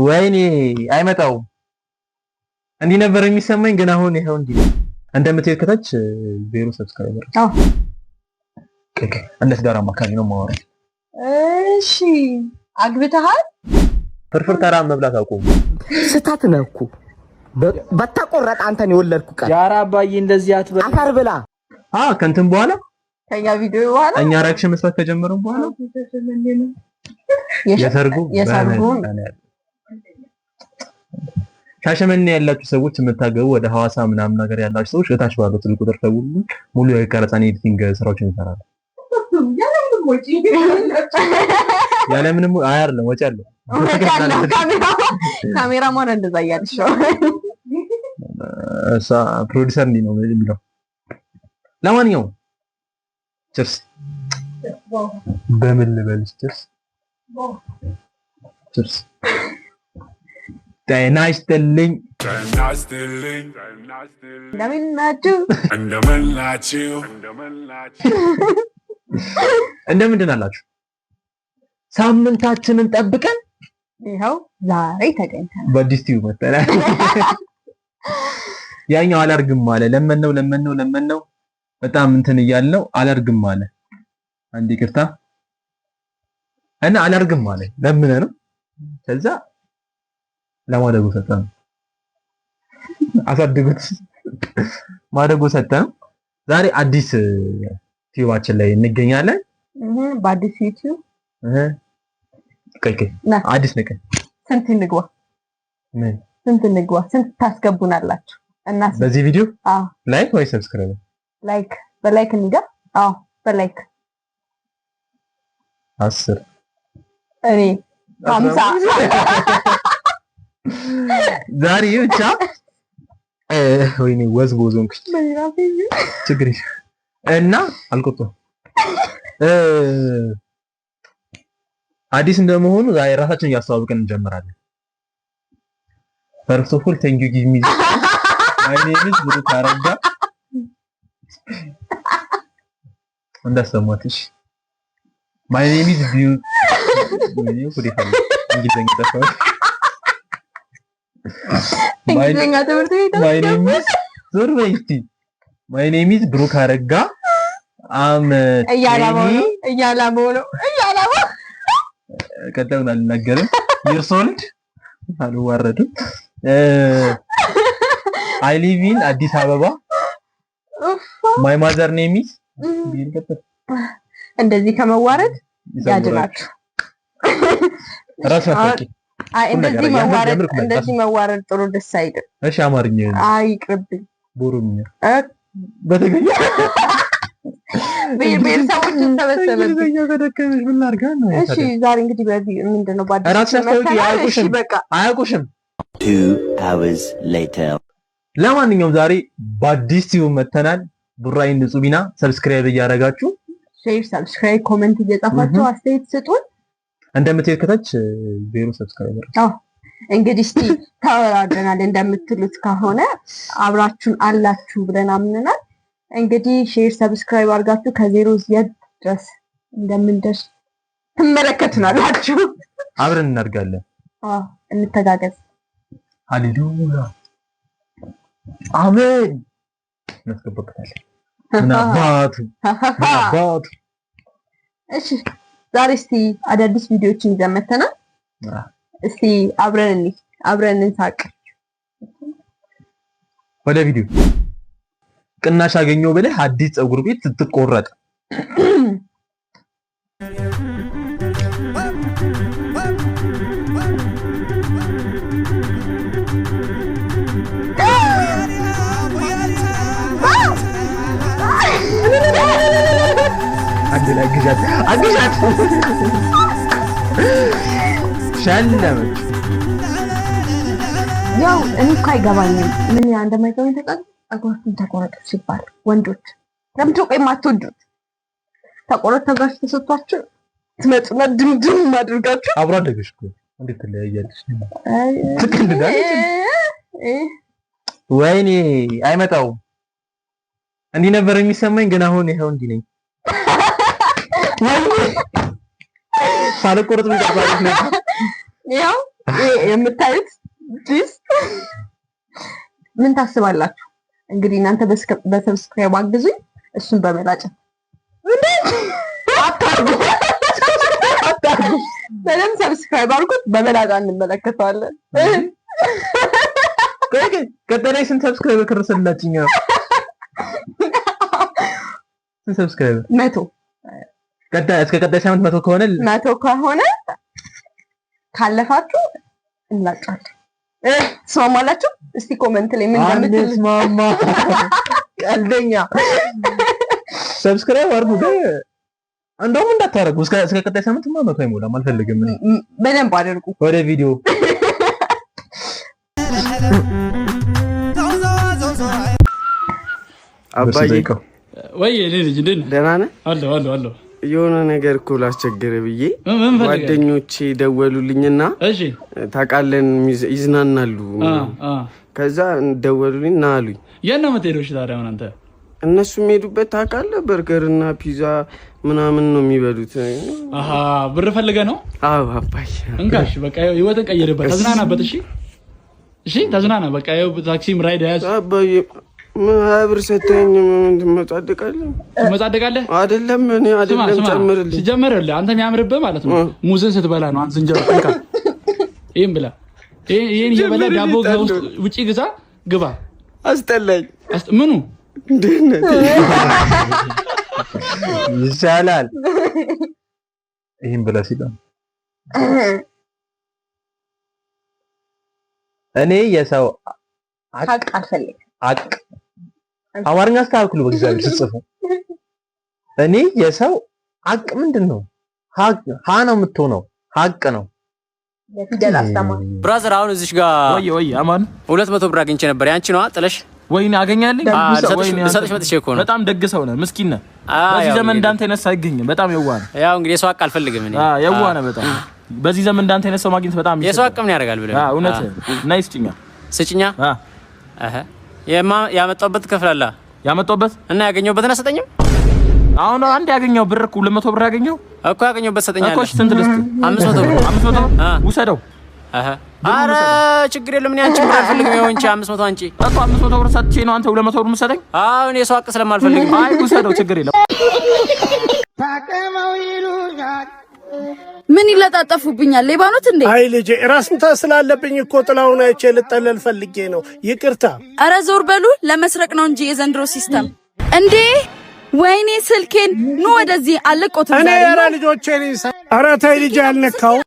ወይኔ አይመጣውም። እንዲህ ነበር የሚሰማኝ ግን አሁን ይሄው እንዲህ እንደምትሄድ ከታች 0 ሰብስክራይበር። እንደ ትዳር አማካሪ ነው የማወራው። እሺ አግብተሃል? ፍርፍር ተራ መብላት አቆሙ። ስታት ነው እኮ በተቆረጠ አንተን የወለድኩ ቀን ጃራ አባዬ እንደዚህ አትበል። አፈር ብላ ከእንትን በኋላ ከኛ ቪዲዮ በኋላ እኛ ሪአክሽን መስራት ከጀመረን በኋላ የሰርጉ ሻሸመኔ ያላችሁ ሰዎች የምታገቡ ወደ ሐዋሳ ምናምን ነገር ያላችሁ ሰዎች እታች ባለው ስልክ ቁጥር ደውሉ። ሙሉ የቀረጻና ኤዲቲንግ ስራዎችን ይሰራሉ። ያለምንም አይደለም ወጪ አለው። ካሜራማን እንደዛ እያልሽ ነው። እሷ ፕሮዲዩሰር እንዲህ ነው የሚለው። ለማንኛውም ቸርስ በምን ልበልሽ? ቸርስ ጤና ይስጥልኝ። እንደምንድን አላችሁ? ሳምንታችንን ጠብቀን ይኸው ዛሬ ተገኝተናል። በአዲስ ቲቪ መጥተናል። ያኛው አላርግም አለ። ለመነው በጣም እንትን እያልነው አላርግም አለ። አንዴ ይቅርታ እና አላርግም አለ። ለምን ነው ከዛ ለማደጎ ሰጠን። አሳድጉት ማደጎ ሰጠን። ዛሬ አዲስ ቲቪያችን ላይ እንገኛለን። በአዲስ ዩቲዩብ አዲስ ነገር ስንት እንግባ? ምን ስንት እንግባ? ስንት ታስገቡናላችሁ? እና በዚህ ቪዲዮ ላይክ ወይ ሰብስክራይብ? ላይክ በላይክ እንግባ። በላይክ 10 እኔ 50 ዛሬ ብቻ ወይኔ ወዝቦዞንክ ችግር እና አልቆጥም አዲስ እንደመሆኑ ዛሬ ራሳችንን እያስተዋወቅን እንጀምራለን። First of all, thank you give me my name is ብሩክ አረጋ። እንደሰማትሽ my name is my name is ብሩክ አረጋ። እያላማው ነው ቀጥታ አልናገርም። ይርሶልድ አልዋረድም። I live in አዲስ አበባ። my mother name is እንደዚህ ከመዋረድ ያድናችሁ። ራሳችሁ እንደዚህ መዋረድ ጥሩ ደስ አይልም። እሺ አማርኛ አይቅርብኝ። ቦሮኛ በተገኘ ቤተሰቦች ተበሰበብኝ። እሺ ዛሬ እንግዲህ በዚህ ምንድነው ባዲስ አያውቁሽም። 2 hours later ለማንኛውም ዛሬ በአዲስ ቲቪ መተናል። ቡራይን ንጹቢና ሰብስክራይብ እያደረጋችሁ ሼር፣ ሰብስክራይብ፣ ኮሜንት እየጻፋችሁ አስተያየት ስጡን። እንደምትሄድ ከታች 0 ሰብስክራይበር። እንግዲህ እስቲ ታወራደናል እንደምትሉት ከሆነ አብራችሁን አላችሁ ብለን አምነናል። እንግዲህ ሼር ሰብስክራይብ አድርጋችሁ ከ0 ድረስ እንደምንደርስ ትመለከቱናላችሁ። አብረን እናድጋለን። እንተጋገዝ። ሃሌሉያ አሜን። እናስገባበታለን። ምን አባቱ። እሺ ዛሬ እስቲ አዳዲስ ቪዲዮዎችን ይዘን መተናል። እስቲ አብረን እንሳቅ። ወደ ቪዲዮ ቅናሽ አገኘው ብለህ አዲስ ፀጉር ቤት ስትቆረጥ አግዣት ሸለመች። ያው እኔ እኮ አይገባኝም ምን እንደማይገባኝ ፀጉራችሁን ተቆረጡ ሲባል ወንዶች ለምን ነው የማትወዱት? ተቆረጥ ተጋሽ ተሰጥቷችሁ ትመጡና ድምድም አድርጋችሁ አብሮ አደገሽ እኮ እንዴት ትለያያለሽ? ትክልዳለች። ወይኔ አይመጣውም። እንዲህ ነበር የሚሰማኝ ግን አሁን ይሄው እንዲህ ነኝ። ሳልቆረጥ ምን ቀርባለች ነበር። ያው የምታዩት ዲስ ምን ታስባላችሁ? እንግዲህ እናንተ በሰብስክራይብ አግዙኝ፣ እሱን በመላጨት አታርጉ። በደምብ ሰብስክራይብ አድርጉት፣ በመላጫ እንመለከተዋለን። ቀጣይ ስንት ሰብስክራይብ ከረሰላችኛ? ስንት ሰብስክራይብ? 100። እስከ ቀጣይ ሳምንት 100 ከሆነ ካለፋችሁ እንላጫለን። ትስማማላችሁ? እስቲ ኮሜንት ላይ ምን እንደምትሉ። አንስማማ። ቀልደኛ ሰብስክራይብ አድርጉ ግን እንደውም እንዳታረጉ። እስከ ቀጣይ ሳምንት 100 አይሞላም። አልፈልግም። በደንብ አድርጉ። ወደ ቪዲዮ አባዬ ወይ ልጅ ደህና ነህ? አለሁ የሆነ ነገር እኮ ላስቸግር ብዬ ጓደኞቼ ደወሉልኝና ታውቃለን ይዝናናሉ። ከዛ ደወሉልኝ ና አሉኝ። የት ነው የምትሄደው? ታዲያ አሁን አንተ እነሱ የሚሄዱበት ታውቃለህ፣ በርገርና ፒዛ ምናምን ነው የሚበሉት። ብር ፈልገህ ነው? አዎ አባዬ። እንካሽ በቃ ህይወትን ቀይርበት፣ ተዝናናበት። እሺ ተዝናና በቃ። ታክሲም ራይድ ያዝ አባዬ። ብር ሰተኝ ትመጻደቃለህ አይደለም? እኔ አይደለም ጨምርልኝ። ሲጀመርልህ አንተ የሚያምርብህ ማለት ነው ሙዝን ስትበላ ነው። አንተ እንጀራ እንካ፣ ይሄን ብላ፣ ይሄን እየበላ ዳቦ ውጪ ግዛ፣ ግባ። አስጠላኝ። ምኑ እንደነት ይሻላል። ይሄን ብላ ሲል እኔ የሰው ሀቅ አልፈልግም። ሀቅ አማርኛ አስተካክሉ በእግዚአብሔር ስትጽፉ። እኔ የሰው ሀቅ ምንድን ነው? ሀ ነው የምትሆነው፣ ሀቅ ነው። የፊደል አስተማሪ ብራዘር፣ አሁን እዚሽ ጋር ወይ አማን 200 ብር አግኝቼ ነበር። ያንቺ ነዋ ጥለሽ ወይኔ አገኛለኝ። ሰጥሽ መጥቼ እኮ ነው። በጣም ደግ ሰው ነህ፣ ምስኪን ነህ። በዚህ ዘመን እንዳንተ አይነት ሰው አይገኝም። በጣም የዋህ ነህ። ያው እንግዲህ የሰው ሀቅ አልፈልግም እኔ። የዋህ ነህ በጣም። በዚህ ዘመን እንዳንተ አይነት ሰው ማግኘት በጣም የሰው ሀቅ ምን ያደርጋል ብለህ እውነት ናይስ ጭኛ ስጭኛ። ያመጣሁበት ትከፍላለህ። ያመጣሁበት እና ያገኘሁበትን አሰጠኝም። አሁን አንድ ያገኘው ብር እኮ 200 ብር ያገኘው እኮ ያገኘሁበት ሰጠኛለህ እኮ። ስንት ልስጥ? 500 ብር። 500 ብር ውሰደው። ኧረ ችግር የለም። እኔ አንቺን ብር አልፈልግም። ይኸው እንጂ 500 አንቺ እኮ 500 ብር ሰጥቼ ነው አንተ 200 ብር የምትሰጠኝ? አዎ እኔ የሰው ሀቅ ስለማልፈልግ። አይ ውሰደው፣ ችግር የለም። ምን ይለጣጠፉብኛል? ሌባኖት እንዴ? አይ ልጄ ራስ ምታት ስላለብኝ እኮ ጥላውን አይቼ ልጠለል ፈልጌ ነው። ይቅርታ። አረ ዞር በሉ። ለመስረቅ ነው እንጂ የዘንድሮ ሲስተም እንዴ! ወይኔ ስልኬን ኑ ወደዚህ አለቆት። እኔ ያራ ልጆቼ ነኝ። አረ ተይ ልጄ አልነካው።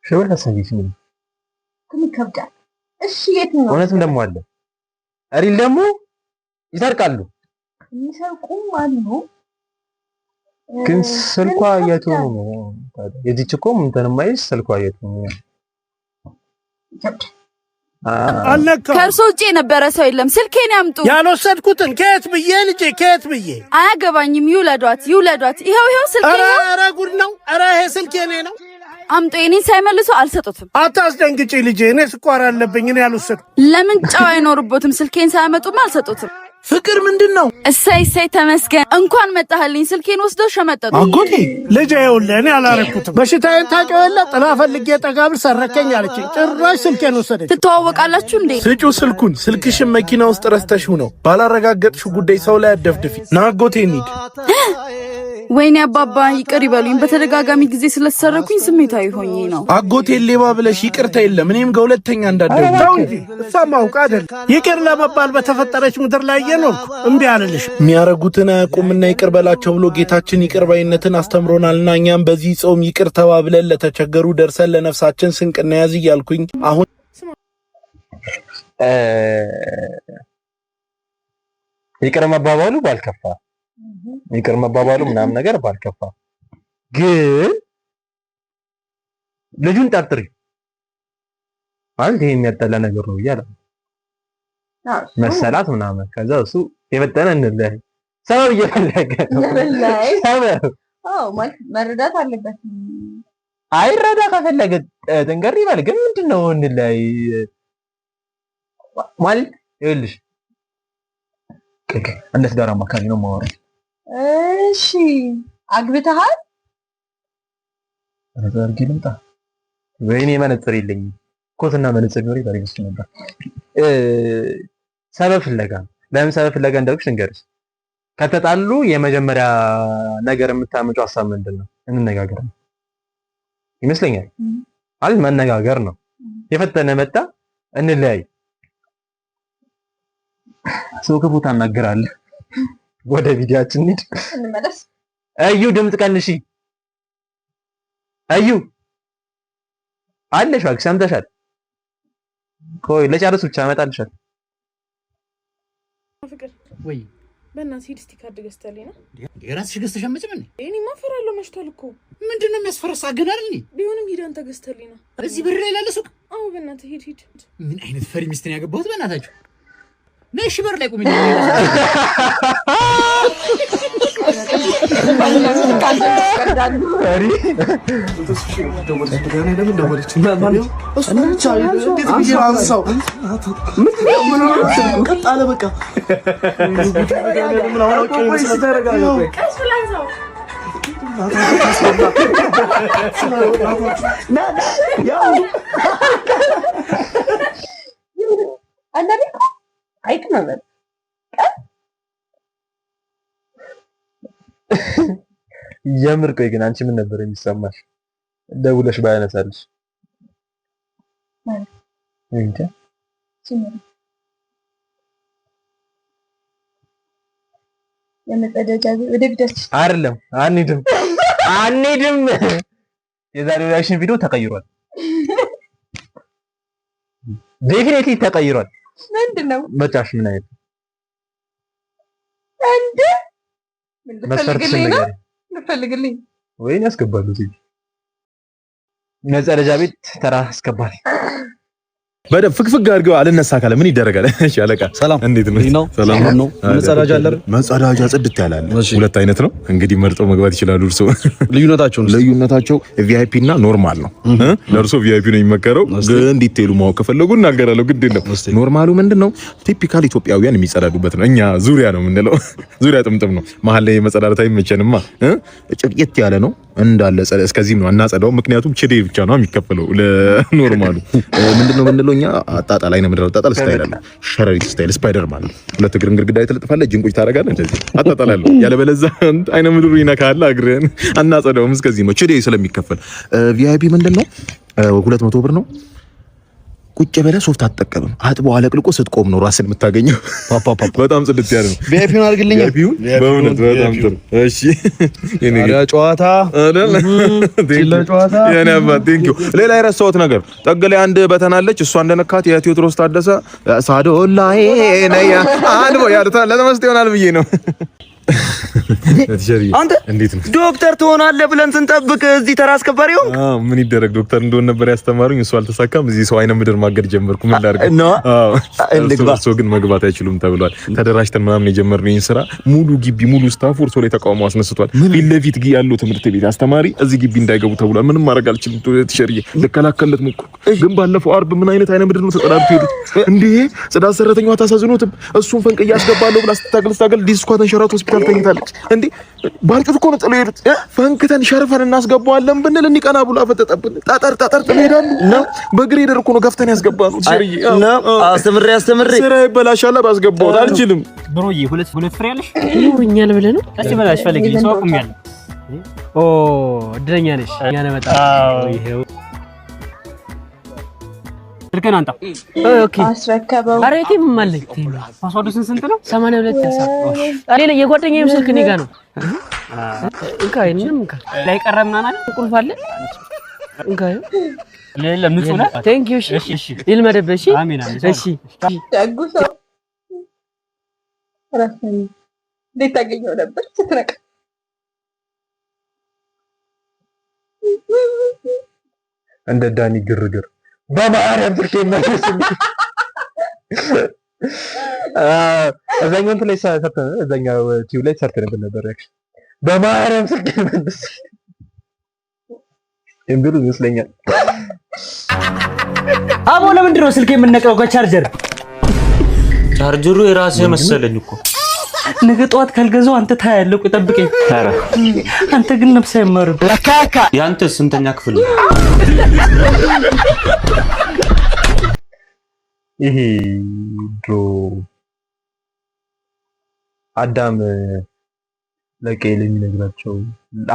ሸወል ተሰሚሽ ምን ይከብዳል። እሺ የት ነው? እውነትም ደግሞ አለ አሪል ደግሞ ይሰርቃሉ። የሚሰርቁም አሉ። ግን ስልኳ የቱ ነው? የዚች እኮ እንትን ማይስ ስልኳ የቱ ነው? አለካ ከእርሶ ውጭ የነበረ ሰው የለም። ስልኬን ያምጡ። ያልወሰድኩትን ከየት ብዬ ልጄ ከየት ብዬ? አያገባኝም። ይውለዷት። ይኸው ስልኬ ነው። ኧረ ጉድ ነው። ኧረ ይሄ ስልኬ ነው። አምጡ። የኔን ሳይመልሱ አልሰጡትም። አታስደንግጪ ልጄ። እኔ ስኳር አለብኝ። እኔ ያልወሰድኩ። ለምን ጨው አይኖርቦትም? ስልኬን ሳያመጡም አልሰጡትም። ፍቅር ምንድን ነው? እሰይ ተመስገን። እንኳን መጣህልኝ። ስልኬን ወስደው ሸመጠጡ። አጎቴ ልጄ ይኸውልህ እኔ አላረኩትም። በሽታዬን ታውቂው የለ ጥላ ፈልጌ ጠጋ ብል ሰረከኝ አለችኝ። ጭራሽ ስልኬን ወሰደች። ትተዋወቃላችሁ እንዴ? ስጪው ስልኩን። ስልክሽን መኪና ውስጥ ረስተሽው ነው። ባላረጋገጥሽው ጉዳይ ሰው ላይ አደፍድፊ። ና አጎቴ እንሂድ። ወይኔ አባባ ይቅር ይበሉኝ። በተደጋጋሚ ጊዜ ስለተሰረኩኝ ስሜታዊ ሆኜ ነው። አጎቴ ሌባ ብለሽ ይቅርታ የለም። እኔም ከሁለተኛ እንዳደረኩ ተው እንጂ እሷም አውቃ አይደል። ይቅር ለመባል በተፈጠረች ምድር ላይ የኖርኩ እምቢ አልልሽ። የሚያረጉትን አያውቁምና ይቅር በላቸው ብሎ ጌታችን ይቅር ባይነትን አስተምሮናልና እኛም በዚህ ጾም ይቅር ተባብለን ለተቸገሩ ደርሰን ለነፍሳችን ስንቅ እንያዝ እያልኩኝ አሁን ይቅር መባባሉ ባልከፋ ይቅር መባባሉ ምናምን ነገር ባልከፋ፣ ግን ልጁን ጠርጥሪ ማለት ይሄ የሚያጠላ ነገር ነው እያለ መሰላት ምናምን። ከዛ እሱ የመጠነ እንለህ ሰበብ እየፈለገ ነው። ሰበብ ማለት መረዳት አለበት። አይረዳ ከፈለገ ጥንገር ይበል። ግን ምንድነው እንለይ ማለት ይኸውልሽ፣ እንደ ትዳር አማካሪ ነው የማወራው። እሺ አግብተሃል? አረጋጊ ልምጣ ወይኔ መነጽር የለኝም ኮትና መነጽር ኖሪ ታሪክ ውስጥ ነበር ሰበብ ፍለጋ ለምን ሰበብ ፍለጋ እንዳልኩሽ ልንገርሽ ከተጣሉ የመጀመሪያ ነገር የምታመጪው ሐሳብ ምንድነው እንነጋገር ነው ይመስለኛል አይደል መነጋገር ነው የፈተነ መጣ እንለያይ ሰው ከቦታ እናገራለን ወደ ቪዲዮአችን እንሂድ እንመለስ እዩ ድምጽ ቀንሺ እዩ አለሽ ዋክ ሰምተሻል ቆይ ለጨርስ ብቻ አመጣልሻል ፍቅር ወይ በእናትህ ሂድ እስቲ ካርድ ገዝተልኝ ነው የራስሽ ገዝተሽ አመጭም እንዴ እኔማ እፈራለሁ መሽቷል እኮ ምንድነው የሚያስፈራሳ ገና አይደል ቢሆንም ሂድ አንተ ገዝተልኝ ነው እዚህ በር ላይ ያለ ሱቅ አዎ በእናትህ ሂድ ምን አይነት ፈሪ ሚስት ነው ያገባሁት በእናታችሁ ነሽ በር ላይ ቁሚ አይተናል የምር ቆይ ግን አንቺ ምን ነበር የሚሰማሽ ደውለሽ ባያነሳልሽ እንዴ የመጸዳጃ ወደ ቪዲዮስ አይደለም አንሄድም የዛሬው ሪአክሽን ቪዲዮ ተቀይሯል ዴፊኒትሊ ተቀይሯል ምንድነው መጫሽ ምን አይነት እንዴ ልፈልግልኝ ወይኔ ያስገባሉ እዚህ መጸዳጃ ቤት ተራ አስገባሪ በደም ፍግፍግ አድርገው አልነሳ ካለ ምን ይደረጋል? እሺ አለቃ ሰላም፣ እንዴት ነው? ሰላም ነው። መጸዳጃ አለ? መጸዳጃ ጽድት ያላል። ሁለት አይነት ነው እንግዲህ መርጠው መግባት ይችላሉ። እርሶ ልዩነታቸው ቪአይፒ እና ኖርማል ነው። ለእርሶ ቪአይፒ ነው የሚመከረው፣ ግን ዲቴይሉ ማወቅ ከፈለጉ እናገራለሁ። ግድ የለም። ኖርማሉ ምንድነው? ቲፒካል ኢትዮጵያውያን የሚጸዳዱበት ነው። እኛ ዙሪያ ነው የምንለው፣ ዙሪያ ጥምጥም ነው። መሀል ላይ መጸዳዳት አይመቸንማ። ጭቅየት ያለ ነው እንዳለ እስከዚህም ነው አናጸዳው። ምክንያቱም ችዴ ብቻ ነው የሚከፈለው ለኖርማሉ። ምንድነው ምንለው እኛ አጣጣል አይነ ምድር አጣጣል ስታይል አለ። ሸረሪት ስታይል ስፓይደር ማለት ሁለት እግርን ግድግዳ የተለጥፋለህ ጅንቁጭ ታረጋለህ እንደዚህ አጣጣላለሁ። ያለበለዚያ አይነ ምድሩ ይነካል እግርን አናጸዳውም። እስከዚህ ነው ችዴ ስለሚከፈል። ቪአይፒ ምንድነው 200 ብር ነው። ቁጭ ብለህ ሶፍት አትጠቀምም። አጥቦ አለቅልቆ ስትቆም ነው ራስን የምታገኘው። በጣም ጽድት ያለ ነው። ቪአይፒውን አድርግልኝ። ቪአይፒውን በእውነት በጣም ጥሩ። እሺ የኔ ጨዋታ አይደል? ጨዋታ የኔ አባት ቴንኪው። ሌላ የረሳሁት ነገር ጠግ ላይ አንድ በተናለች እሷ እንደነካት የቴዎድሮስ ታደሰ ሳዶላዬ ነያ አንድ ወይ ያሉታ ለተመስጥ ይሆናል ብዬ ነው። አንተ እንዴት ነው ዶክተር ትሆናለህ ብለን ስንጠብቅ እዚህ ተራ አስከባሪው? ምን ይደረግ ዶክተር እንደሆነ ነበር ያስተማሩኝ። እሱ አልተሳካም። እዚህ ሰው አይነ ምድር ማገድ ጀመርኩ። ምን ላድርግ? እሱ ግን መግባት አይችሉም ተብሏል። ተደራጅተን ምናምን የጀመርነው ይሄን ስራ ሙሉ ግቢ ሙሉ ስታፍ እርሶ ላይ ተቃውሞ አስነስቷል። ፊት ያለው ትምህርት ቤት አስተማሪ እዚህ ግቢ እንዳይገቡ ተብሏል። ምንም ማድረግ አልችልም። ተሸርዬ ልከላከልለት ሞክርኩ። ግን ባለፈው አርብ ምን አይነት አይነ ምድር ነው ተጠራርቶ ሄዱት እንዴ! ጽዳት ሰራተኛዋ ታሳዝኖትም እሱን ፈንቅ ያስገባለሁ ብላ ስታገል ዲስኳ ተንሸራት ሆስፒታል ተኝታለች። እንዴ ባልጩት እኮ ነው ጥለው ሄዱት። ፈንክተን ሸርፈን እናስገባዋለን ብንል እንዲቀና ብሎ አፈጠጠብን። ጣጣር ጥለው ሄዳሉ ነው። በግሬደር እኮ ነው ገፍተን ያስገባነው። አስተምሬ ስራ ይበላሻል። ባስገባው አልችልም። ብሮዬ ሁለት ፍሬ ያለሽ ይኖርኛል ብለህ ነው? እሺ በላሽ ፈልግልኝ። ሰው አቁሚያለሁ። ኦ እድለኛ ነሽ። እኛ ነው መጣ። ይሄው ስልክህን አንጣ። ኦኬ አስረከበው። ኧረ የቴም አለኝ። ፓስዋርዱ ስንት ነው? 82 ያሳብ። እኔ የጓደኛዬም ስልክ እኔ ጋር ነው። እንካ ላይ ቀረምና ማለት ቁልፍ አለ። እንካ ለለም ንጹህ ነው። ቴንክ ዩ። እሺ ይልመደብ። እሺ አሜን አሜን። እሺ ደጉ ሰው ራስን እንዴት ታገኘው ነበር ስትነቅ? እንደ ዳኒ ግርግር በማርያም ትርኬመለስ እዛኛው እንትን ላይ ሰርተን እዛኛው ቲቪ ላይ ሰርተን ነበር። ሪአክሽን በማርያም ትርኬመለስ እንብሉ ይመስለኛል። አቦ ለምንድን ነው ስልክ የምንነቀው ከቻርጀር? ቻርጀሩ የራስህ መሰለኝ እኮ ነገ ጠዋት ካልገዛው አንተ ታያለህ። ቆይ ጠብቀኝ። ኧረ አንተ ግን ነፍስ አይማርም። ለካካ ያንተ ስንተኛ ክፍል? ይሄ ድሮ አዳም ለቄል የሚነግራቸው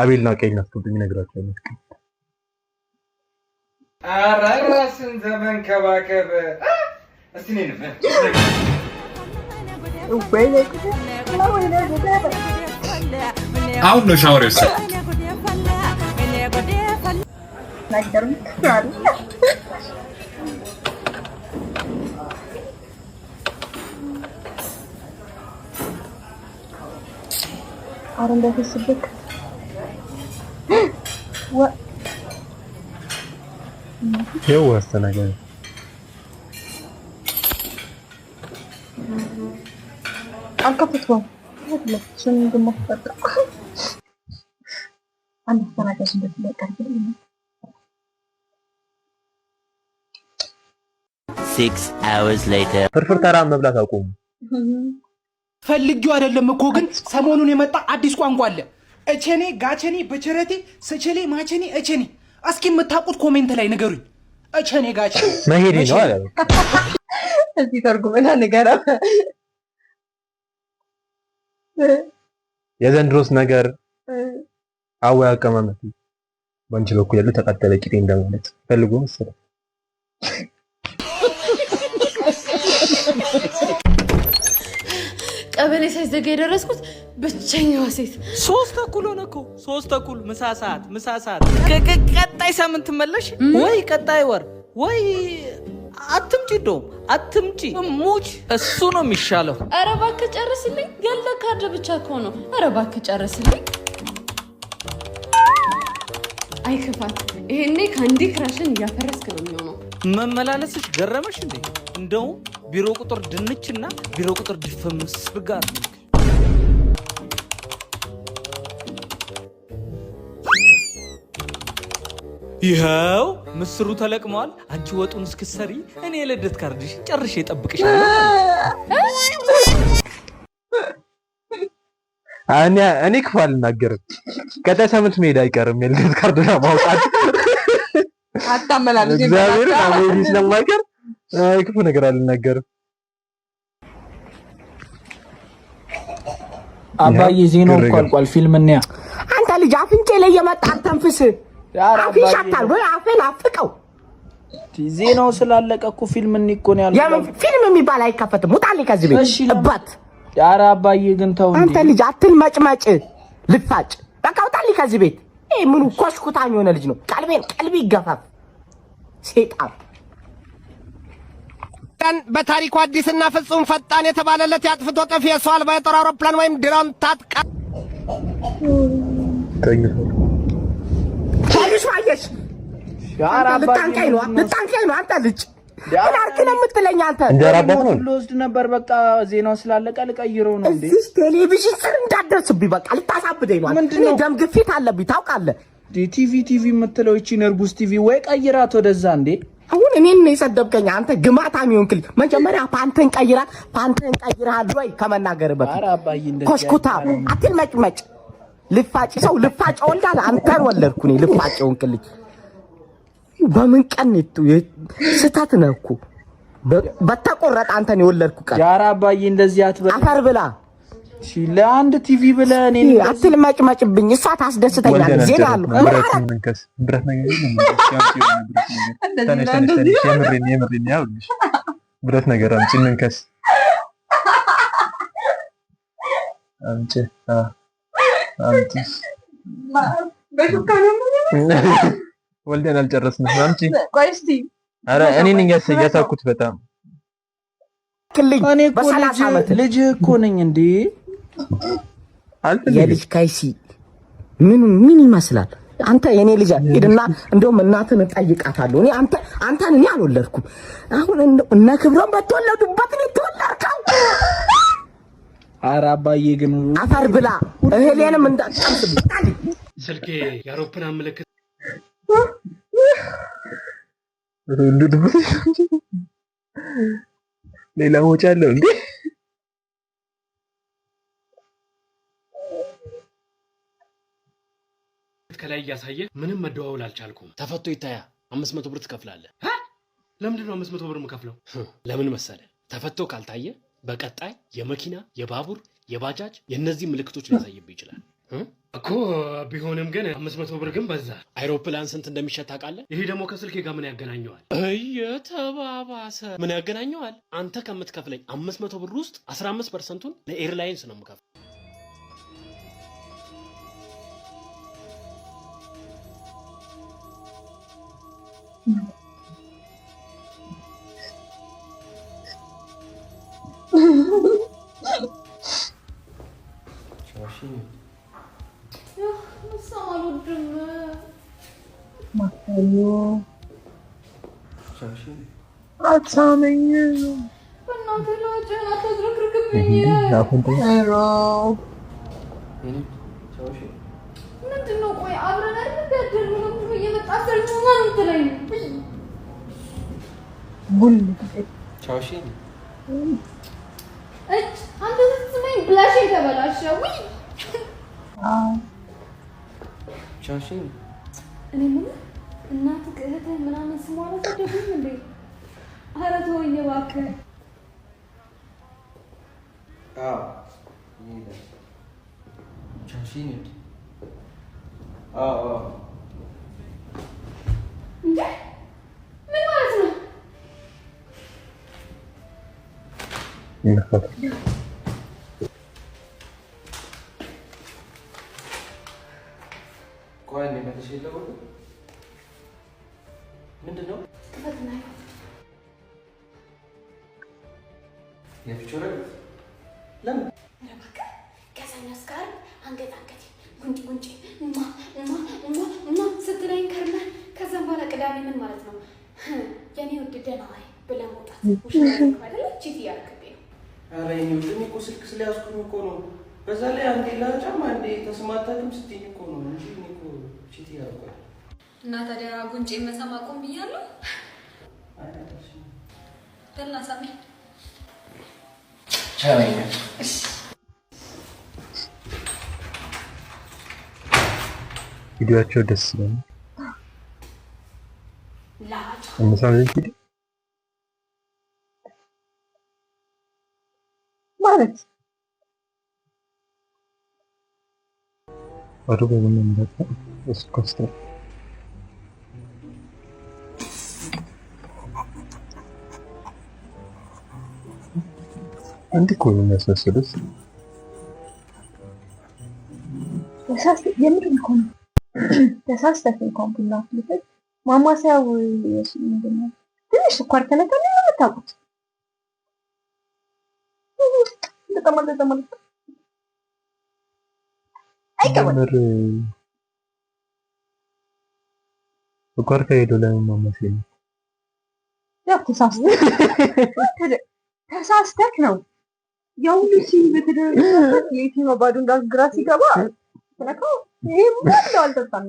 አቤልና ቄል ናቸው የሚነግራቸው አይነት ቀን ኧረ ራስን ተመንከባከብ እስቲ ነኝ አሁን ነው ሻወር የወሰድኩት። አሁን እንደተሰበክ ይኸው አስተናጋጅ አልከፈትኩም። ለምን እንደማፈጣ አንድ አስተናጋጅ እንደተለቀቀልኝ 6 hours later ፍርፍር ተራ መብላት አቆሙ። ፈልጊው አይደለም እኮ ግን ሰሞኑን የመጣ አዲስ ቋንቋ አለ። እቸኔ ጋቸኔ በቸረቴ ሰቸሌ ማቸኔ እቸኔ። እስኪ የምታውቁት ኮሜንት ላይ ንገሩኝ። እቸኔ ጋቸኔ መሄድ ነው አለ። እዚህ ተርጉመና ንገረው። የዘንድሮስ ነገር አወይ አቀማመጥ ባንቺ በኩል ያለው ተቃጠለ ቂጤ እንደማለት ፈልጎ መሰለኝ። ቀበሌ ሳይዘጋ የደረስኩት ብቸኛዋ ሴት 3 ተኩል ሆነ እኮ 3 ተኩል ምሳ ሰዓት ቀጣይ ሳምንት መለሽ ወይ ቀጣይ ወር ወይ አትምጪ እንደውም አትምጪ ሙች እሱ ነው የሚሻለው። ኧረ እባክህ ጨርስልኝ። ያለ ካርድ ብቻ እኮ ነው። ኧረ እባክህ ጨርስልኝ። አይ ክፋት፣ ይሄኔ ካንዲ ክራሽን እያፈረስክ ነው የሚሆነው። መመላለስሽ ገረመሽ እንዴ? እንደውም ቢሮ ቁጥር ድንችና ቢሮ ቁጥር ድፍምስ ጋር ይኸው ምስሩ ተለቅመዋል። አንቺ ወጡን እስክትሰሪ እኔ የልደት ካርድሽን ጨርሼ እጠብቅሻለሁ። እኔ ክፉ አልናገርም። ቀጣይ ሳምንት መሄድ አይቀርም የልደት ካርድ ማውጣት። አታመላልሽ እግዚአብሔር አሜን ስለማይቀር ክፉ ነገር አልናገርም። አባዬ ዜናው እኮ አልቋል። ፊልም እንያ። አንተ ልጅ አፍንጬ ላይ የመጣ አተንፍስ። አፍንጫታል ወይ አፈን አፍቀው። ዜናው ስላለቀ እኮ ፊልም እኮ ነው ያለው። ያም ፊልም የሚባል አይከፈትም። ውጣልኝ ከዚህ ቤት እባት። ኧረ አባዬ ግን ተው እንዴ አንተ ልጅ አትልመጭመጭ ልፋጭ። በቃ ውጣልኝ ከዚህ ቤት። ይሄ ምኑ ኮሽኩታኝ የሆነ ልጅ ነው። ቀልቢ ይገፋፍ ሴጣን። በታሪኩ አዲስና ፍጹም ፈጣን የተባለለት ያጥፍቶ ጠፊ የሰው አልባ የጦር አውሮፕላን ወይም ድሮን ታጥቃ ታሪሽ ማየሽ ልታንቀኝ ነው አንተ ልጅ አላርክ ነው የምትለኝ አንተ። እንደራባት ነው ልወስድ ነበር በቃ ዜናው ስላለቀ ልቀይረው ነው እንዴ። እዚህ ቴሌቪዥን ስር እንዳትደርስብኝ በቃ ልታሳብደኝ ነው። እኔ ደም ግፊት አለብኝ ታውቃለህ። ቲቪ የምትለው እቺ ነርቡስ ቲቪ ወይ ቀይራት ወደዛ እንዴ። አሁን እኔን ነው የሰደብከኝ አንተ ግማታም ይሆንክል። መጀመሪያ ፓንተን ቀይራል ወይ ከመናገር በፊት ኮሽኩታ አትልመጭመጭ ልፋጭ ሰው ልፋጭ ወልዳል። አንተን ወለድኩ እኔ ልፋጭ ሆንክልኝ። በምን ቀን ስህተት ነው እኮ በተቆረጠ አንተን የወለድኩ ቀን። ኧረ አባዬ እንደዚህ አትበል። አፈር ብላ ለአንድ ቲቪ ብለህ እኔን አትልመጭመጭብኝ። እሷ ታስደስተኛለች። ዜና አለው ብረት ነገር አምጪ እንንከስ። ወልደን አልጨረስንም። አምጪ ቆይ እስቲ። ኧረ እኔ ነኝ ያሳኩት በጣም እኔ እኮ ልጅ እኮ ነኝ እንዴ። የልጅ ካይሲ ምን ይመስላል? አንተ የኔ ልጅ ሄድና እንደውም እናትን እጠይቃታለሁ። እኔ አንተን እኔ አልወለድኩም። አሁን እነ ክብሮም በተወለዱበት ነው የተወለድከው። ኧረ አባዬ ግን አፈር ብላ እህሌንም እንዳትቀምስብኝ። ስልኬ የአውሮፕላን ምልክት ሌላ ወጪ አለው እንዴ? እያሳየ ምንም መደዋወል አልቻልኩም። ተፈቶ ይታያ 500 ብር ትከፍላለህ። ለምንድን ነው 500 ብር የምከፍለው? ለምን መሰለህ? ተፈቶ ካልታየ በቀጣይ የመኪና የባቡር የባጃጅ የነዚህ ምልክቶች ሊያሳይብህ ይችላል እኮ። ቢሆንም ግን 500 ብር ግን በዛ። አይሮፕላን ስንት እንደሚሸጥ ታውቃለህ? ይሄ ደግሞ ከስልኬ ጋር ምን ያገናኘዋል? እየተባባሰ ምን ያገናኘዋል? አንተ ከምትከፍለኝ 500 ብር ውስጥ 15%ቱን ለኤርላይንስ ነው የምከፍለው። እናትህ እህትህ ምናምን ስሟ አላሰደጉም እንዴ? ኧረ ተወኝ እባክህ። እንዴ ምን ማለት ነው? ቆይ እኔ መጥቼ ልደውል። ምንድን ነው የፍቹረ? ለምን ከሰኞ እስከ ዓርብ አንገት አንገት ጉንጭ ጉንጭ ስትለኝ ከርመህ ከዛም በኋላ ቅዳሜ ምን ማለት ነው? የኔ ውድ ደህና ዋይ ብለህ መውጣት አይደለ? ቺት እያደረግብኝ ነው። ኧረ የኔ ውድ እኔ እኮ ስልክ ስለያዝኩኝ እኮ ነው። በዛ ላይ አንዴ ላጫም አንዴ ተስማታትም ስትይኝ እኮ ነው እንጂ እኔ እኮ ቺት እያደረኩ እና ታዲያ ጉንጭ መሳም አቁም ብያለሁ። ደህና ሳሚ ቪዲዮአቸው ደስ ይላል። ለምሳሌ ቪዲዮ ማለት አዶ በምን እንደታ እስኮስተ አንድ ኮሎ የሚያስመስሉት የምር እኮ ነው። ተሳስተህ እንኳን ቡና ፍልተህ ማማሰያው ምንድን ነው? ትንሽ ስኳር ከነካን ነው የምታውቁት። አይቀበል ስኳር ከሄዶ ለምን ማማሰያ ነው? ያው ተሳስተህ ነው። ያው ልጅ በተደረገበት የትኛው ባዶ እንዳግራ ሲገባ ተነካው። ይሄ ማለት አልተጣጣም።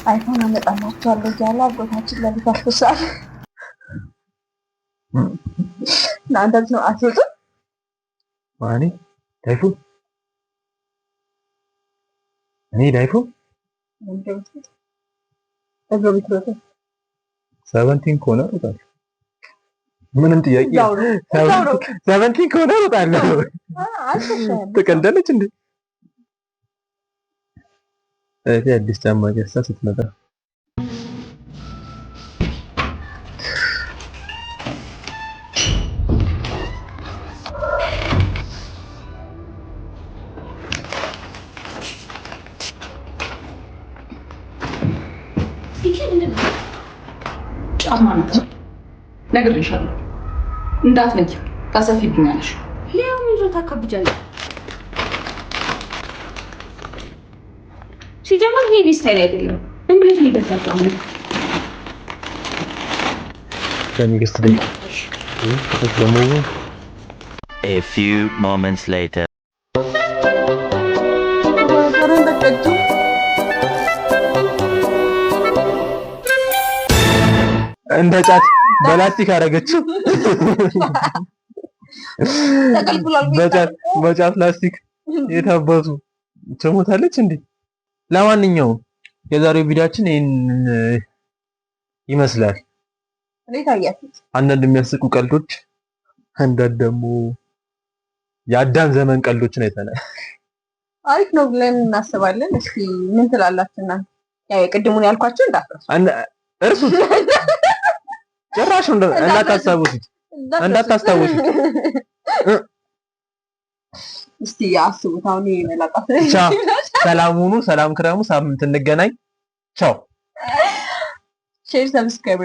አይፎን አመጣላችኋለሁ እያለ አጎታችን ለሊት አፍሳል። እናንተስ ነው አትወጡ? ማኒ ዳይፉ እኔ ዳይፉ እግሮት 17 ከሆነ ወጣል። ምንም ጥያቄ 17 ከሆነ ወጣል። ተቀንደለች እንዴ? አዲስ ጫማ ገዝታ ስትመጣ ጫማ ነው ነግሬሻለሁ። እንዳትነኪ ታሰፊብኛለሽ። ለምን ይዞ ታከብጃለሽ? ሲጀመር ይሄ ስታይል አይደለም። እንግሊዝ ነው ይደርሳል። ከሚገስት ላይ A few moments later. እንደ ጫት በላስቲክ አደረገችው። በጫት ላስቲክ የታባቱ ትሞታለች እንዴ? ለማንኛውም የዛሬው ቪዲዮአችን ይሄን ይመስላል። እንዴት አያችሁት? አንዳንድ የሚያስቁ ቀልዶች፣ አንዳንድ ደግሞ የአዳም ዘመን ቀልዶችን አይተናል። አሪፍ ነው ብለን እናስባለን። እስኪ ምን ትላላችሁ እናንተ? ያው የቅድሙን ያልኳችሁ እንዳትረሱ። እርሱት ጭራሽ እንዳታስታውሱት። እስቲ አስቡት። አሁን ይመላጣት። ቻው፣ ሰላም ሁኑ፣ ሰላም ክረሙ። ሳምንት እንገናኝ። ቻው። ሼር፣ ሰብስክራይብ